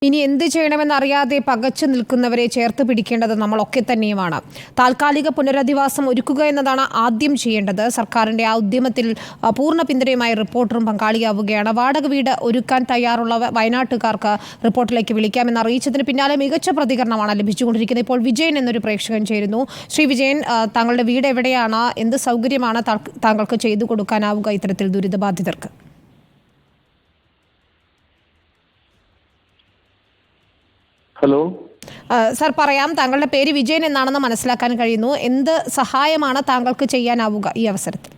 ഇനി എന്ത് ചെയ്യണമെന്നറിയാതെ പകച്ചു നിൽക്കുന്നവരെ ചേർത്ത് പിടിക്കേണ്ടത് നമ്മളൊക്കെ തന്നെയുമാണ്. താൽക്കാലിക പുനരധിവാസം ഒരുക്കുക എന്നതാണ് ആദ്യം ചെയ്യേണ്ടത്. സർക്കാരിന്റെ ആ ഉദ്യമത്തിൽ പൂർണ്ണ പിന്തുണയുമായി റിപ്പോർട്ടറും പങ്കാളിയാവുകയാണ്. വാടക വീട് ഒരുക്കാൻ തയ്യാറുള്ള വയനാട്ടുകാർക്ക് റിപ്പോർട്ടിലേക്ക് വിളിക്കാമെന്ന് അറിയിച്ചതിന് പിന്നാലെ മികച്ച പ്രതികരണമാണ് ലഭിച്ചുകൊണ്ടിരിക്കുന്നത്. ഇപ്പോൾ വിജയൻ എന്നൊരു പ്രേക്ഷകൻ ചേരുന്നു. ശ്രീ വിജയൻ, താങ്കളുടെ വീട് എവിടെയാണ്? എന്ത് സൗകര്യമാണ് താങ്കൾക്ക് ചെയ്തു കൊടുക്കാനാവുക ഇത്തരത്തിൽ ദുരിതബാധിതർക്ക്? ഹലോ സർ, പറയാം. താങ്കളുടെ പേര് വിജയൻ എന്നാണെന്ന് മനസ്സിലാക്കാൻ കഴിയുന്നു. എന്ത് സഹായമാണ് താങ്കൾക്ക് ചെയ്യാനാവുക ഈ അവസരത്തിൽ?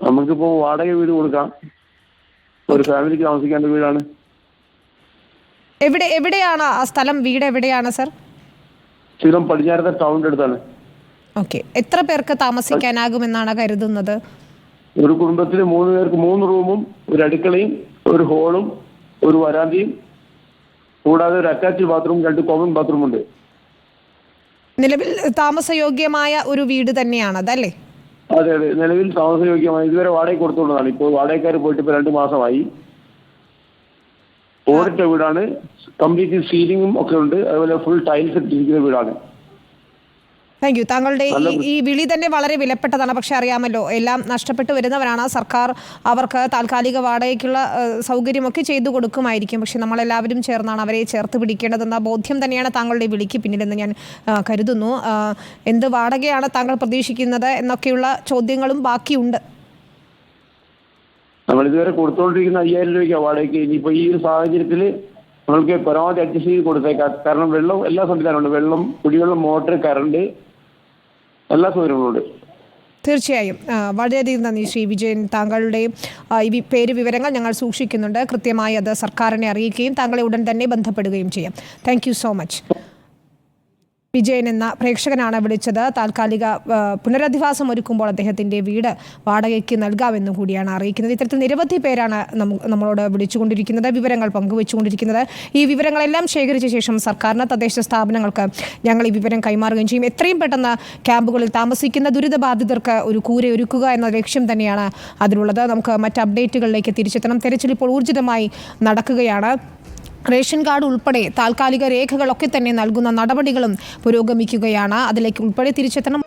നമുക്കിപ്പോ വാടക വീട് കൊടുക്കാം. ഒരു ഫാമിലിക്ക് താമസിക്കേണ്ട വീടാണ്. എവിടെയാണ് ആ സ്ഥലം? വീട് എവിടെയാണ് സർ? സ്ഥിരം പടിഞ്ഞാറത്തെ ടൗണിന്റെ അടുത്താണ്. ഓക്കെ. എത്ര പേർക്ക് താമസിക്കാനാകുമെന്നാണ് കരുതുന്നത്? ഒരു കുടുംബത്തിൽ 3 പേർക്ക് 3 റൂമും ഒരു അടുക്കളയും ഒരു ഹോളും ഒരു വരാന്തയും കൂടാതെ ഒരു അറ്റാച്ച്ഡ് ബാത്റൂം 2 കോമൺ ബാത്റൂം ഉണ്ട്. നിലവിൽ താമസയോഗ്യമായ ഒരു വീട് തന്നെയാണ് അതല്ലേ? അതെ അതെ, നിലവിൽ താമസയോഗ്യമായ. ഇതുവരെ വാടക കൊടുത്തുകൊണ്ടതാണ്. ഇപ്പോൾ വാടകക്കാർ പോയിട്ട് ഇപ്പോൾ 2 മാസമായി. ഓടിട്ട വീടാണ്. കംപ്ലീറ്റ് സീലിംഗും ഒക്കെ ഉണ്ട്. അതുപോലെ ഫുൾ ടൈൽസ് ഇട്ടിരിക്കുന്ന വീടാണ്. Thank you. താങ്കളുടെ ഈ വിളി തന്നെ വളരെ വിലപ്പെട്ടതാണ്. പക്ഷെ അറിയാമല്ലോ, എല്ലാം നഷ്ടപ്പെട്ടു വരുന്നവരാണ്. സർക്കാർ അവർക്ക് താൽക്കാലിക വാടകയ്ക്കുള്ള സൗകര്യമൊക്കെ ചെയ്തു കൊടുക്കുമായിരിക്കും. പക്ഷെ നമ്മളെല്ലാവരും ചേർന്നാണ് അവരെ ചേർത്ത് പിടിക്കേണ്ടതെന്ന ബോധ്യം തന്നെയാണ് താങ്കളുടെ വിളിക്ക് പിന്നിലെന്ന് ഞാൻ കരുതുന്നു. എന്ത് വാടകയാണ് താങ്കൾ പ്രതീക്ഷിക്കുന്നത് എന്നൊക്കെയുള്ള ചോദ്യങ്ങളും ബാക്കിയുണ്ട്. നമ്മൾ ഇതുവരെ കൊടുത്തുകൊണ്ടിരിക്കുന്ന 5000 രൂപയ്ക്ക് വാടകയ്ക്ക്. ഇനിയിപ്പോൾ ഈ ഒരു സാഹചര്യത്തിൽ നമ്മൾക്ക് പരമാവധി അഡ്ജസ്റ്റ് ചെയ്ത് കൊടുത്തേക്കാം. കാരണം വെള്ളം എല്ലാ സംവിധാനമുണ്ട്. വെള്ളം, കുടിവെള്ളം, മോട്ടർ, കറണ്ട്, എല്ലാ സൗകര്യങ്ങളുണ്ട്. തീർച്ചയായും. വളരെയധികം നന്ദി ശ്രീ വിജയൻ. താങ്കളുടെ ഈ പേര് വിവരങ്ങൾ ഞങ്ങൾ സൂക്ഷിക്കുന്നുണ്ട്. കൃത്യമായി അത് സർക്കാരിനെ അറിയിക്കുകയും താങ്കളെ ഉടൻ തന്നെ ബന്ധപ്പെടുകയും ചെയ്യാം. Thank you so much. Vijayan എന്ന പ്രേക്ഷകനാണ് വിളിച്ചത്. താൽക്കാലിക പുനരധിവാസം ഒരുക്കുമ്പോൾ അദ്ദേഹത്തിൻ്റെ വീട് വാടകയ്ക്ക് നൽകാമെന്നും കൂടിയാണ് അറിയിക്കുന്നത്. ഇത്തരത്തിൽ നിരവധി പേരാണ് നമ്മളോട് വിളിച്ചുകൊണ്ടിരിക്കുന്നത്, വിവരങ്ങൾ പങ്കുവെച്ചുകൊണ്ടിരിക്കുന്നത്. ഈ വിവരങ്ങളെല്ലാം ശേഖരിച്ച ശേഷം സർക്കാരിന്, തദ്ദേശ സ്ഥാപനങ്ങൾക്ക് ഞങ്ങൾ ഈ വിവരം കൈമാറുകയും ചെയ്യും. എത്രയും പെട്ടെന്ന് ക്യാമ്പുകളിൽ താമസിക്കുന്ന ദുരിതബാധിതർക്ക് ഒരു കൂരയൊരുക്കുക എന്ന ലക്ഷ്യം തന്നെയാണ് അതിലുള്ളത്. നമുക്ക് മറ്റ് അപ്ഡേറ്റുകളിലേക്ക് തിരിച്ചെത്തണം. തെരച്ചിൽ ഇപ്പോൾ ഊർജിതമായി നടക്കുകയാണ്. റേഷൻ കാർഡ് ഉൾപ്പെടെ താൽക്കാലിക രേഖകളൊക്കെ തന്നെ നൽകുന്ന നടപടികളും പുരോഗമിക്കുകയാണ്. അതിലേക്ക് ഉൾപ്പെടെ തിരിച്ചെത്തണം.